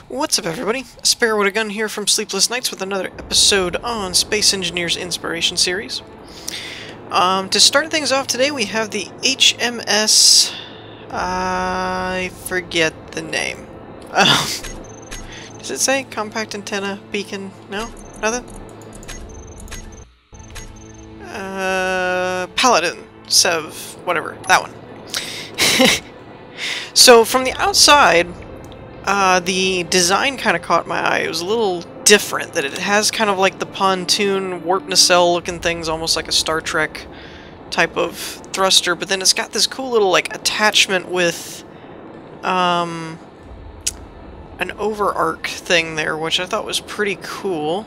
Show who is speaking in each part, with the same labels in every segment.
Speaker 1: What's up, everybody? Spare with a Gun here from Sleepless Nights with another episode on Space Engineers Inspiration Series. To start things off today, we have the HMS... I forget the name. Does it say Compact Antenna Beacon? No? Nothing? Paladin. Sev... whatever. That one. So, from the outside... the design kind of caught my eye. It was a little different, that it has kind of like the pontoon warp nacelle looking things, almost like a Star Trek type of thruster, but then it's got this cool little like attachment with an over-arc thing there, which I thought was pretty cool.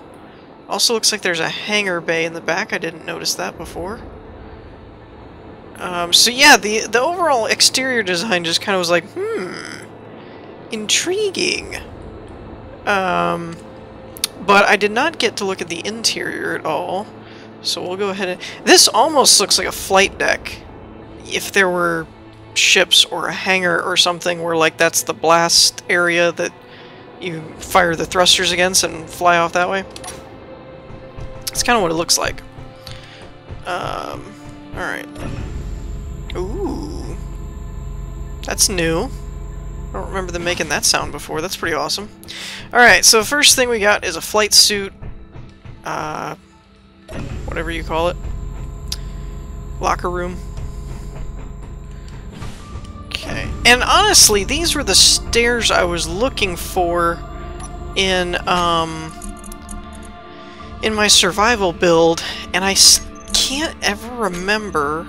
Speaker 1: Also looks like there's a hangar bay in the back. I didn't notice that before. So yeah, the overall exterior design just kind of was like, intriguing. But I did not get to look at the interior at all, so we'll go ahead and... This almost looks like a flight deck, if there were ships or a hangar or something where, like, that's the blast area that you fire the thrusters against and fly off that way. That's kind of what it looks like. Alright. Ooh. That's new. I don't remember them making that sound before. That's pretty awesome. Alright, so first thing we got is a flight suit. Whatever you call it. Locker room. Okay. And honestly, these were the stairs I was looking for in my survival build, and I can't ever remember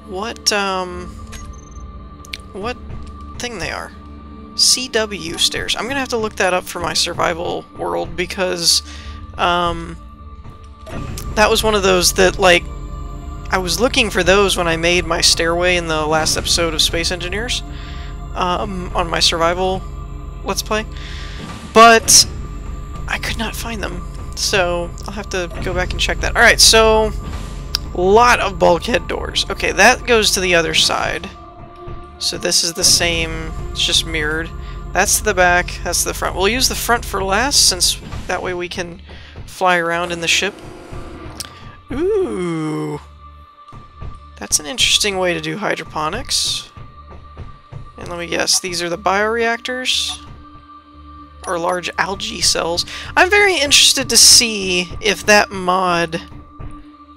Speaker 1: what thing they are. CW stairs. I'm gonna have to look that up for my survival world, because that was one of those that, like, I was looking for those when I made my stairway in the last episode of Space Engineers on my survival Let's Play, but I could not find them, so I'll have to go back and check that. Alright, so a lot of bulkhead doors. Okay, that goes to the other side. So this is the same, it's just mirrored. That's the back, that's the front. We'll use the front for last, since that way we can fly around in the ship. Ooh! That's an interesting way to do hydroponics. And let me guess, these are the bioreactors? Or large algae cells. I'm very interested to see if that mod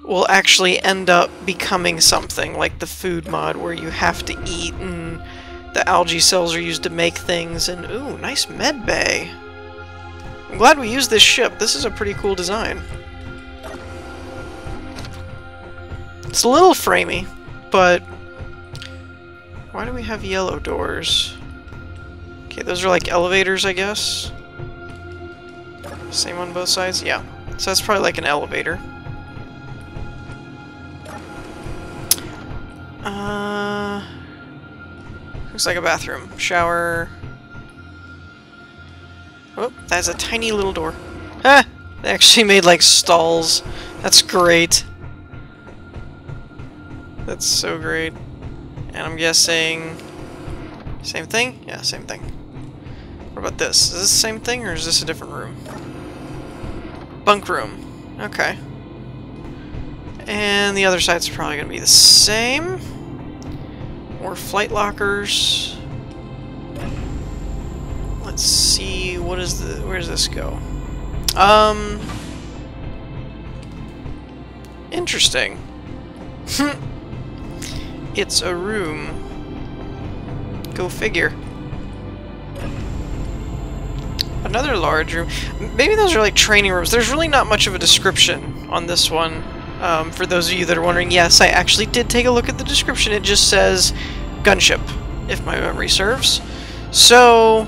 Speaker 1: will actually end up becoming something like the food mod, where you have to eat and the algae cells are used to make things. And ooh, nice med bay. I'm glad we used this ship. This is a pretty cool design. It's a little framey, but why do we have yellow doors? Okay, those are like elevators, I guess. Same on both sides? Yeah. So that's probably like an elevator. Looks like a bathroom. Shower. Oh, that's a tiny little door. Ah! They actually made, like, stalls. That's great. That's so great. And I'm guessing... Same thing? Yeah, same thing. What about this? Is this the same thing, or is this a different room? Bunk room. Okay. And the other side's probably going to be the same. More flight lockers. Let's see, what is the... where does this go? Interesting. It's a room. Go figure. Another large room. Maybe those are like training rooms. There's really not much of a description on this one. For those of you that are wondering, yes, I actually did take a look at the description. It just says gunship, if my memory serves. So,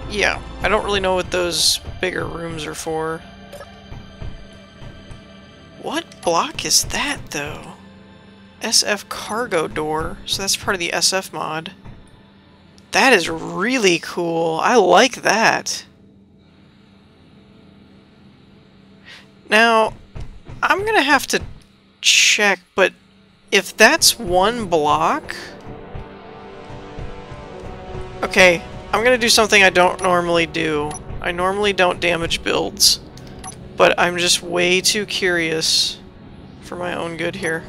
Speaker 1: yeah, I don't really know what those bigger rooms are for. What block is that, though? SF cargo door, so that's part of the SF mod. That is really cool. I like that. Now, I'm gonna have to check, but if that's one block, Okay, I'm gonna do something I don't normally do. I normally don't damage builds, but I'm just way too curious for my own good here.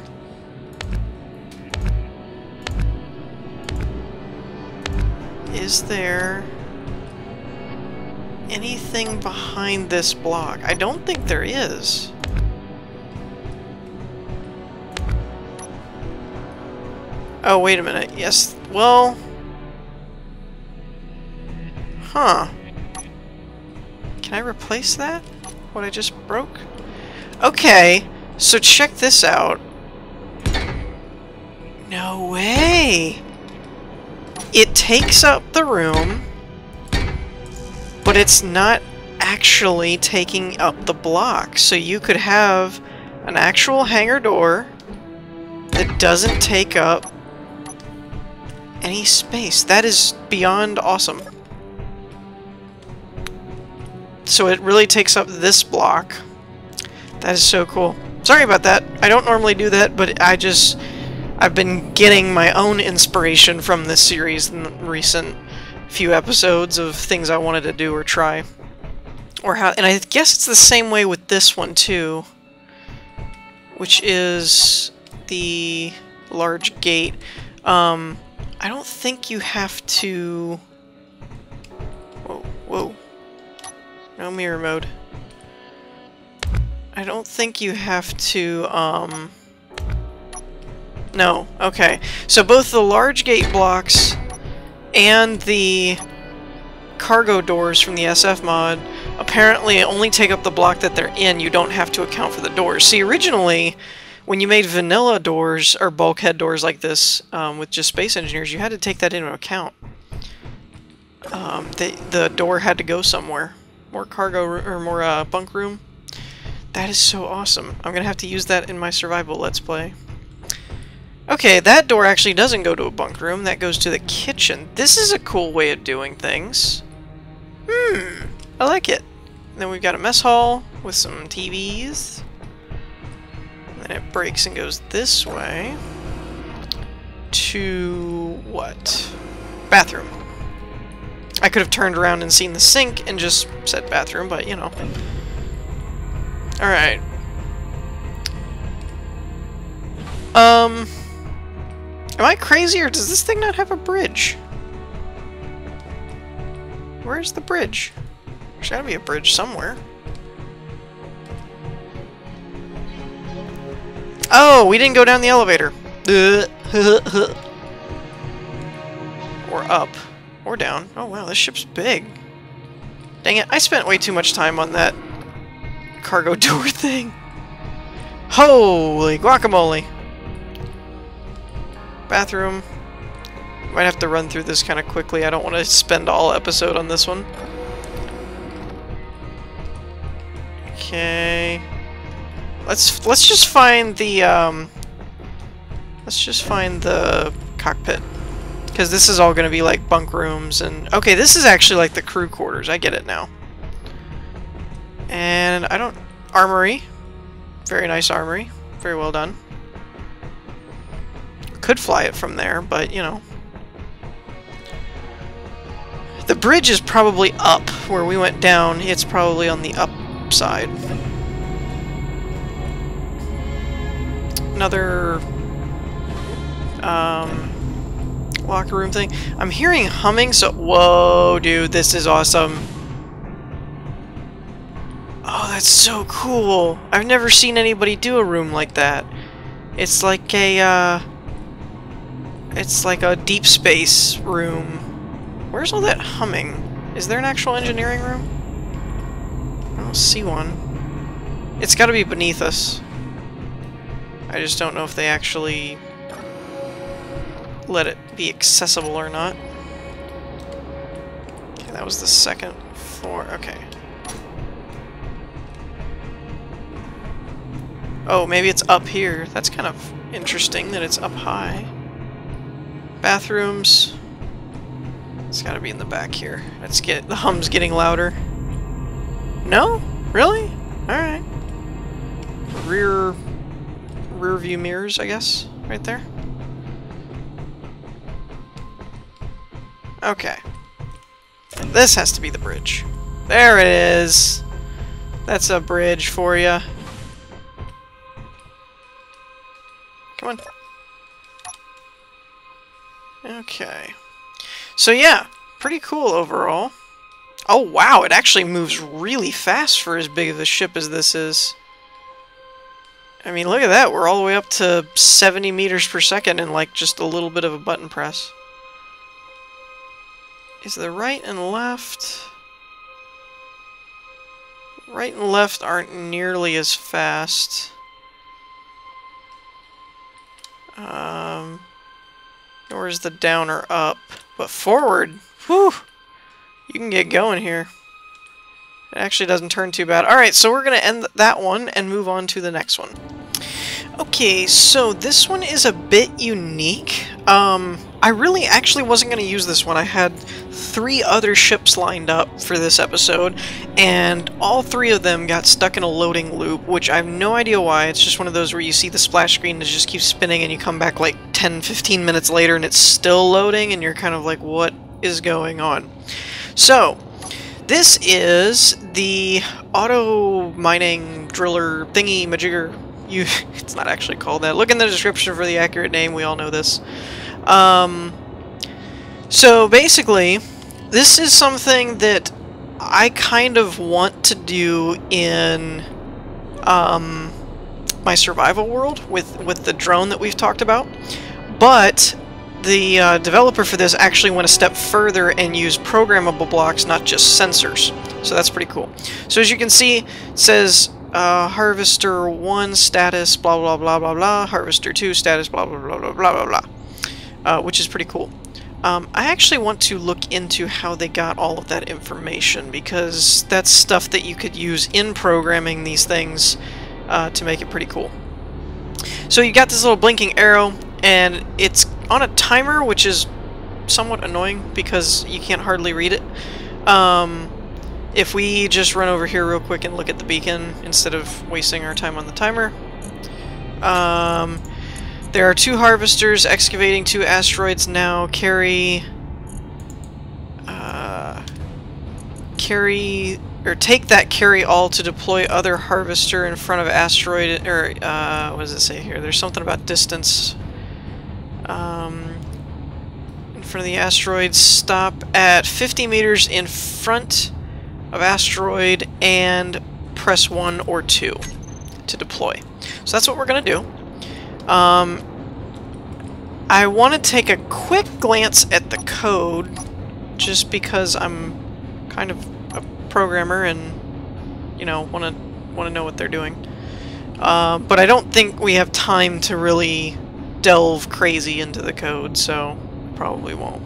Speaker 1: Is there anything behind this block? I don't think there is. Oh, wait a minute. Yes. Well... Huh. Can I replace that? What I just broke? Okay. So check this out. No way! It takes up the room, but it's not actually taking up the block. So you could have an actual hangar door that doesn't take up any space. That is beyond awesome. So it really takes up this block. That is so cool. Sorry about that. I don't normally do that, but I've been getting my own inspiration from this series in the recent few episodes of things I wanted to do or try. Or how, and I guess it's the same way with this one too, which is the large gate. I don't think you have to... Whoa, whoa. No mirror mode. I don't think you have to, No, okay. So both the large gate blocks and the cargo doors from the SF mod apparently only take up the block that they're in. You don't have to account for the doors. See, originally, when you made vanilla doors, or bulkhead doors like this, with just Space Engineers, you had to take that into account. The door had to go somewhere. More cargo, or more bunk room. That is so awesome. I'm gonna have to use that in my survival Let's Play. Okay, that door actually doesn't go to a bunk room. That goes to the kitchen. This is a cool way of doing things. I like it. And then we've got a mess hall with some TVs. And then it breaks and goes this way to what? Bathroom. I could have turned around and seen the sink and just said bathroom, but you know. Alright. Am I crazy, or does this thing not have a bridge? Where's the bridge? There's gotta be a bridge somewhere. Oh, we didn't go down the elevator. Or up. Or down. Oh wow, this ship's big. Dang it, I spent way too much time on that cargo door thing. Holy guacamole! Bathroom. Might have to run through this kind of quickly. I don't want to spend all episode on this one. Okay. Let's just find the cockpit, because this is all going to be like bunk rooms and okay, this is actually like the crew quarters. I get it now. And I don't... Armory. Very nice armory. Very well done. Could fly it from there, but, you know. The bridge is probably up. Where we went down, it's probably on the up side. Another... locker room thing. I'm hearing humming, so... Whoa, dude, this is awesome. Oh, that's so cool. I've never seen anybody do a room like that. It's like a, it's like a deep space room. Where's all that humming? Is there an actual engineering room? I don't see one. It's gotta be beneath us. I just don't know if they actually let it be accessible or not. Okay, that was the second floor. Okay. Oh, maybe it's up here. That's kind of interesting that it's up high. Bathrooms. It's gotta be in the back here. Let's get... The hum's getting louder. No? Really? Alright. Rear view mirrors, I guess. Right there. Okay. This has to be the bridge. There it is. That's a bridge for you. Come on. Okay. So yeah, pretty cool overall. Oh wow, it actually moves really fast for as big of a ship as this is. I mean, look at that. We're all the way up to 70 meters per second in like just a little bit of a button press. Is the right and left... Right and left aren't nearly as fast. Nor is the down or up. But forward, whew, you can get going here. It actually doesn't turn too bad. Alright, so we're going to end that one and move on to the next one. Okay, so this one is a bit unique. I really actually wasn't going to use this one. I had 3 other ships lined up for this episode, and all 3 of them got stuck in a loading loop, which I have no idea why. It's just one of those where you see the splash screen and it just keeps spinning, and you come back like 10-15 minutes later and it's still loading, and you're kind of like, what is going on? So, this is the auto mining driller thingy majigger. It's not actually called that. Look in the description for the accurate name. We all know this. So basically, this is something that I kind of want to do in my survival world with the drone that we've talked about, but the developer for this actually went a step further and used programmable blocks, not just sensors. So that's pretty cool. So as you can see, it says Harvester 1 status blah blah blah blah blah, Harvester 2 status blah blah blah blah blah blah blah, which is pretty cool. I actually want to look into how they got all of that information, because that's stuff that you could use in programming these things to make it pretty cool. So you got this little blinking arrow, and it's on a timer, which is somewhat annoying because you can't hardly read it. If we just run over here real quick and look at the beacon instead of wasting our time on the timer. There are 2 harvesters excavating 2 asteroids now. Take that carry all to deploy other harvester in front of asteroid, or what does it say here? There's something about distance. In front of the asteroid, stop at 50 meters in front of asteroid and press 1 or 2 to deploy. So that's what we're going to do. I want to take a quick glance at the code, just because I'm kind of a programmer and, you know, want to know what they're doing. But I don't think we have time to really delve crazy into the code, so probably won't.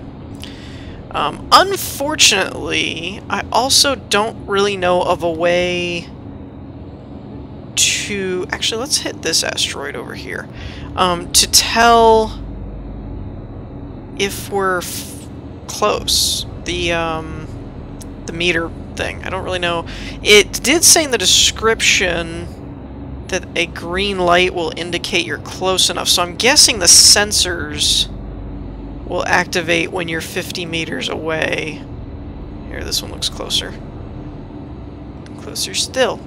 Speaker 1: Unfortunately, I also don't really know of a way to... Actually, let's hit this asteroid over here. To tell if we're close. The meter thing. I don't really know. It did say in the description that a green light will indicate you're close enough, so I'm guessing the sensors will activate when you're 50 meters away. Here, this one looks closer. Closer still.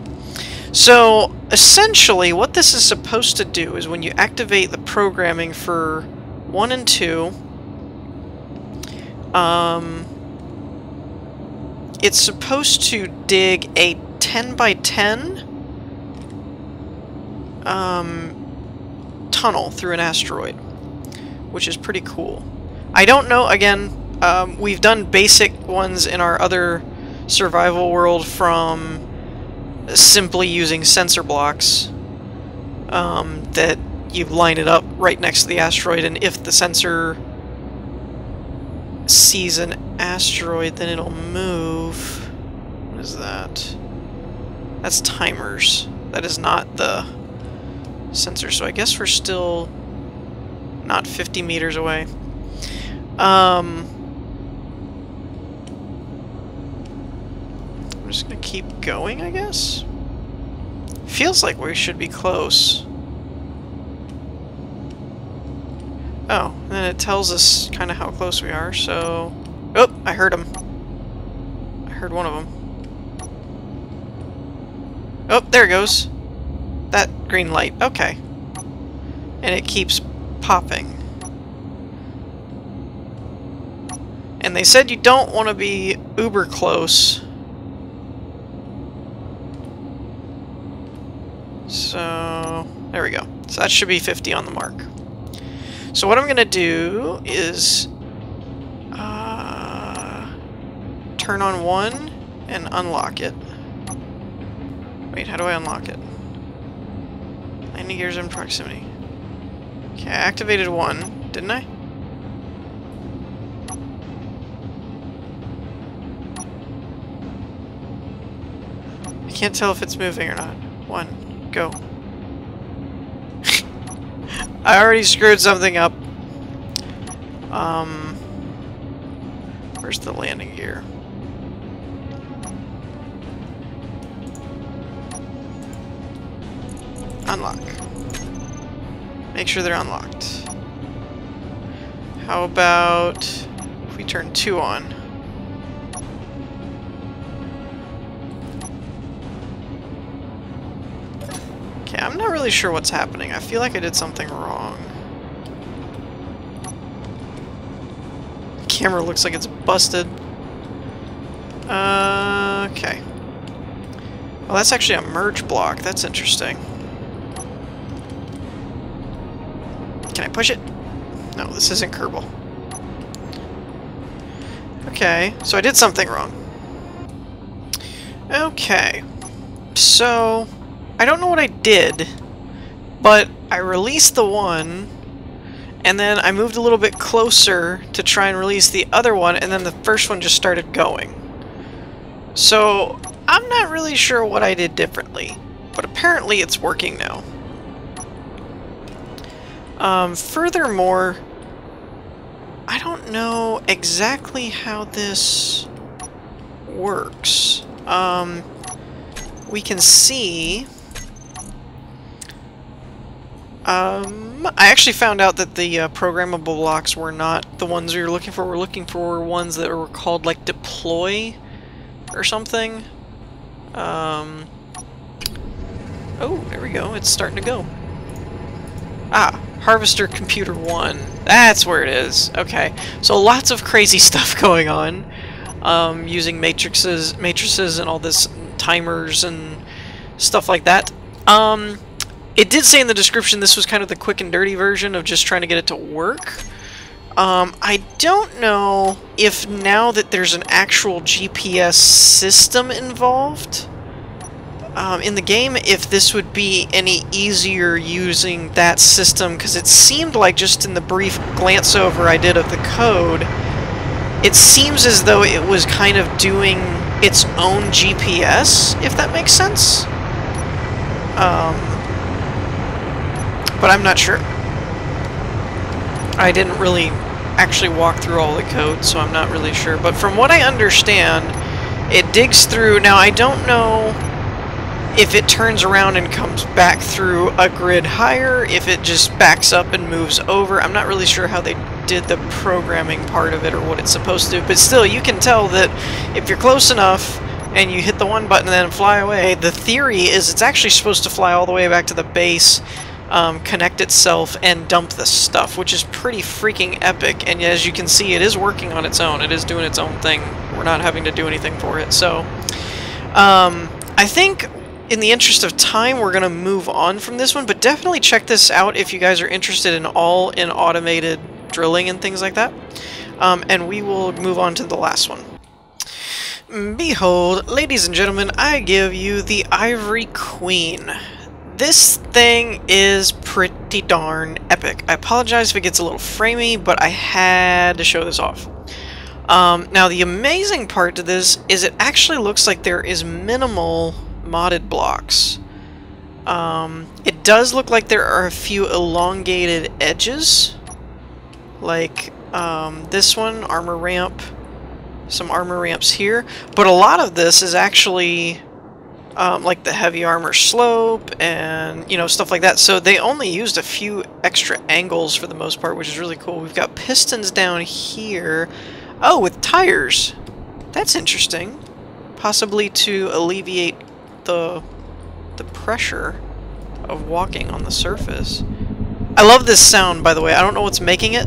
Speaker 1: So, essentially, what this is supposed to do is when you activate the programming for 1 and 2, it's supposed to dig a 10 by 10 tunnel through an asteroid, which is pretty cool. I don't know, again, we've done basic ones in our other survival world from simply using sensor blocks that you line it up right next to the asteroid, and if the sensor sees an asteroid, then it'll move. What is that? That's timers. That is not the sensor, so I guess we're still not 50 meters away. I'm just gonna keep going, I guess? Feels like we should be close. Oh, and then it tells us kind of how close we are, so... Oh, I heard him. heard one of them. Oh, there it goes. That green light. Okay. And it keeps popping. And they said you don't want to be uber close. So, there we go. So that should be 50 on the mark. So what I'm going to do is turn on one and unlock it. Wait, how do I unlock it? Landing gears in proximity. Okay, I activated one, didn't I? I can't tell if it's moving or not. One, go. I already screwed something up. Where's the landing gear? Unlock. Make sure they're unlocked. How about if we turn 2 on? Okay, I'm not really sure what's happening. I feel like I did something wrong. The camera looks like it's busted. Okay. Well, that's actually a merge block. That's interesting. Can I push it? No, this isn't Kerbal. Okay, so I did something wrong. Okay, so I don't know what I did, but I released the one, and then I moved a little bit closer to try and release the other one, and then the first one just started going. So I'm not really sure what I did differently, but apparently it's working now. Furthermore, I don't know exactly how this works. We can see... I actually found out that the programmable blocks were not the ones we were looking for. We're looking for ones that were called, like, deploy or something. Oh, there we go. It's starting to go. Ah, Harvester Computer 1. That's where it is. Okay. So lots of crazy stuff going on. Using matrices and all this timers and stuff like that. It did say in the description this was kind of the quick and dirty version of just trying to get it to work. I don't know if now that there's an actual GPS system involved in the game, if this would be any easier using that system, because it seemed like just in the brief glance over I did of the code, it seems as though it was kind of doing its own GPS, if that makes sense. But I'm not sure. I didn't really actually walk through all the code, so I'm not really sure. But from what I understand, it digs through... Now, I don't know if it turns around and comes back through a grid higher, if it just backs up and moves over. I'm not really sure how they did the programming part of it or what it's supposed to do. But still, you can tell that if you're close enough and you hit the one button and then fly away, the theory is it's actually supposed to fly all the way back to the base, connect itself, and dump this stuff, which is pretty freaking epic. And as you can see, it is working on its own. It is doing its own thing. We're not having to do anything for it. So, I think in the interest of time, we're going to move on from this one, but definitely check this out if you guys are interested in automated drilling and things like that. And we will move on to the last one. Behold, ladies and gentlemen, I give you the Ivory Queen. This thing is pretty darn epic. I apologize if it gets a little framey, but I had to show this off. Now, the amazing part to this is it actually looks like there is minimal modded blocks. It does look like there are a few elongated edges, like this one, armor ramp, some armor ramps here, but a lot of this is actually like the heavy armor slope and, you know, stuff like that. So they only used a few extra angles for the most part, which is really cool. We've got pistons down here. Oh, with tires. That's interesting. possibly to alleviate the pressure of walking on the surface. I love this sound, by the way. I don't know what's making it.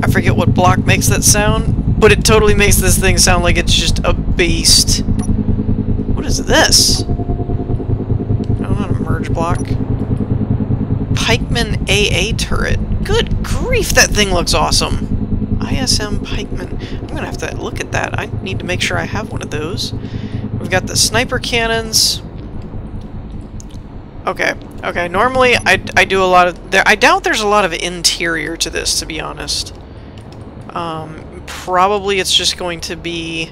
Speaker 1: I forget what block makes that sound, but it totally makes this thing sound like it's just a beast. What is this? I don't know how to merge block. Pikeman AA turret. Good grief, that thing looks awesome. ISM Pikeman. I'm gonna have to look at that. I need to make sure I have one of those. We've got the sniper cannons. Okay, okay. Normally, I do a lot of... I doubt there's a lot of interior to this, to be honest. Probably it's just going to be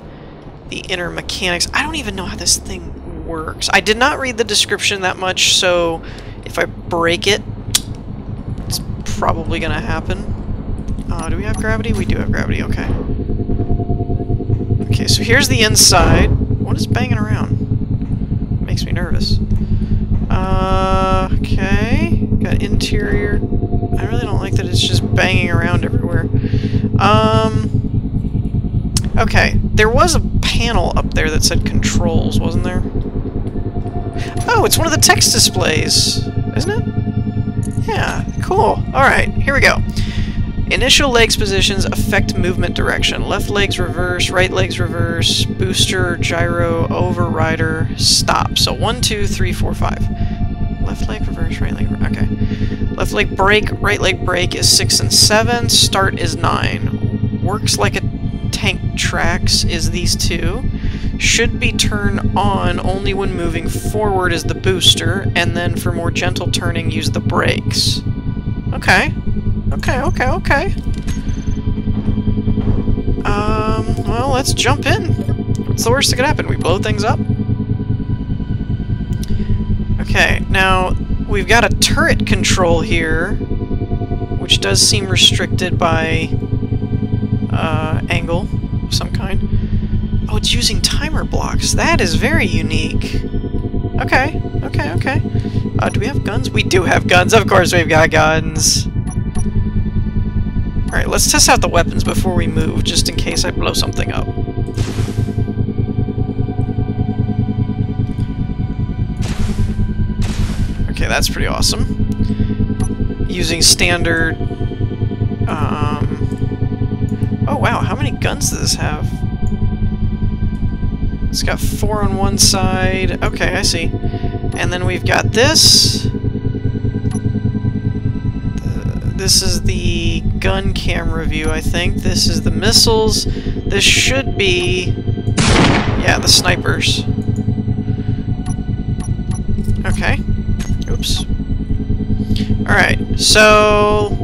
Speaker 1: the inner mechanics. I don't even know how this thing works. I did not read the description that much, so if I break it, it's probably going to happen. Do we have gravity? We do have gravity, okay. Okay, so here's the inside. What is banging around? Makes me nervous. Okay. Got interior. I really don't like that it's just banging around everywhere. Okay. There was a panel up there that said controls, wasn't there? Oh, it's one of the text displays, isn't it? Yeah, cool. Alright, here we go. Initial legs positions affect movement direction. Left leg's reverse, right leg's reverse, booster, gyro, overrider, stop. So 1, 2, 3, 4, 5. Left leg reverse, right leg, okay. Left leg brake, right leg brake is 6 and 7. Start is 9. Works like a tank tracks is these two. Should be turned on only when moving forward is the booster, and then for more gentle turning use the brakes. Okay. Okay. Well, let's jump in. What's the worst that could happen? We blow things up? Okay, now, we've got a turret control here, which does seem restricted by angle of some kind. Oh, it's using timer blocks. That is very unique. Okay. Do we have guns? We do have guns. Of course we've got guns. Alright, let's test out the weapons before we move, just in case I blow something up. Okay, that's pretty awesome. Using standard... Oh wow, how many guns does this have? It's got 4 on one side. Okay, I see. And then we've got this. This is the gun camera view, I think. This is the missiles. This should be... yeah, the snipers. Okay. Oops. Alright, so...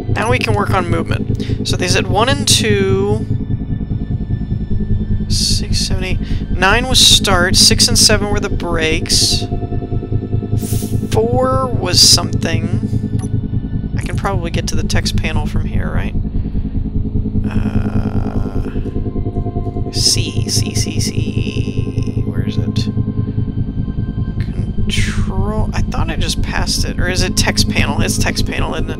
Speaker 1: now we can work on movement. So they said 1 and 2... 6, 7, 8... 9 was start, 6 and 7 were the brakes. 4 was something... I can probably get to the text panel from here, right? C. Where is it? Control... I thought I just passed it. Or is it text panel? It's text panel, isn't it?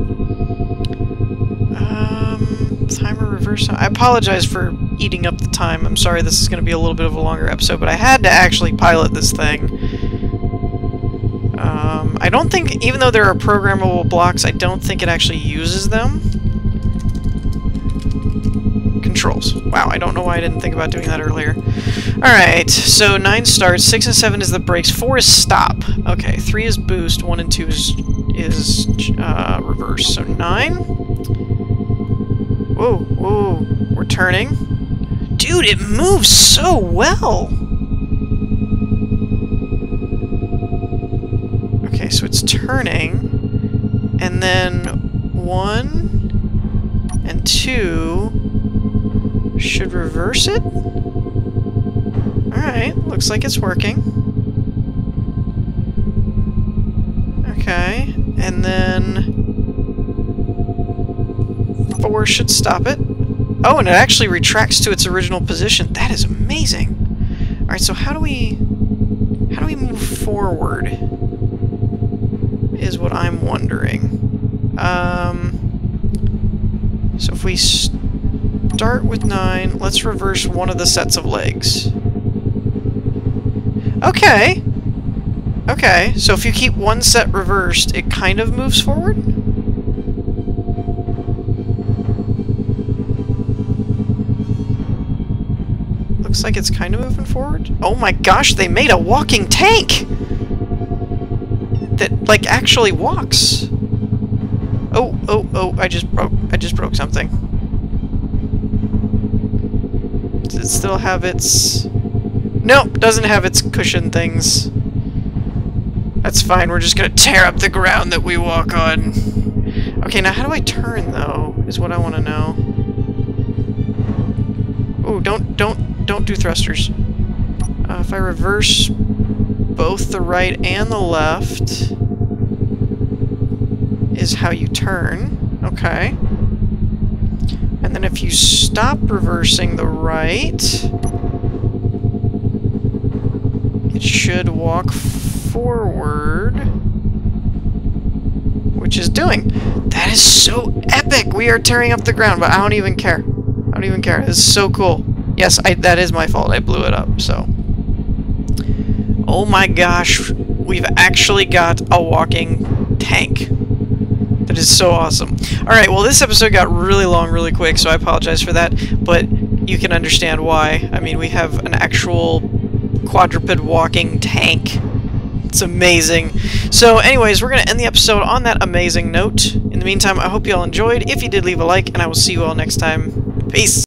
Speaker 1: Timer reverse... I apologize for eating up the time. I'm sorry this is going to be a little bit of a longer episode, but I had to actually pilot this thing. I don't think, even though there are programmable blocks, I don't think it actually uses them. Controls. Wow, I don't know why I didn't think about doing that earlier. Alright, so 9 starts, 6 and 7 is the brakes, 4 is stop. Okay, 3 is boost, 1 and 2 is reverse. So 9. Whoa, we're turning. Dude, it moves so well! Okay, so it's turning, and then 1 and 2 should reverse it? Alright, looks like it's working. Okay, and then 4 should stop it. Oh, and it actually retracts to its original position. That is amazing! Alright, so how do we move forward? Is what I'm wondering. So if we... start with 9. Let's reverse one of the sets of legs. Okay. Okay, so if you keep one set reversed, it kind of moves forward? Looks like it's kind of moving forward. Oh my gosh, they made a walking tank! That, like, actually walks. Oh, I just broke something. Does it still have its... Nope, doesn't have its cushion things. That's fine, we're just gonna tear up the ground that we walk on. Okay, now how do I turn, though, is what I want to know. Ooh, don't do thrusters. If I reverse both the right and the left is how you turn. Okay. And then if you stop reversing the right, it should walk forward, which is doing. That is so epic! We are tearing up the ground, but I don't even care. I don't even care. This is so cool. Yes, that is my fault. I blew it up, so. Oh my gosh, we've actually got a walking tank. That is so awesome. Alright, well this episode got really long really quick, so I apologize for that, but you can understand why. I mean, we have an actual quadruped walking tank. It's amazing. So anyways, we're going to end the episode on that amazing note. In the meantime, I hope you all enjoyed. If you did, leave a like, and I will see you all next time. Peace!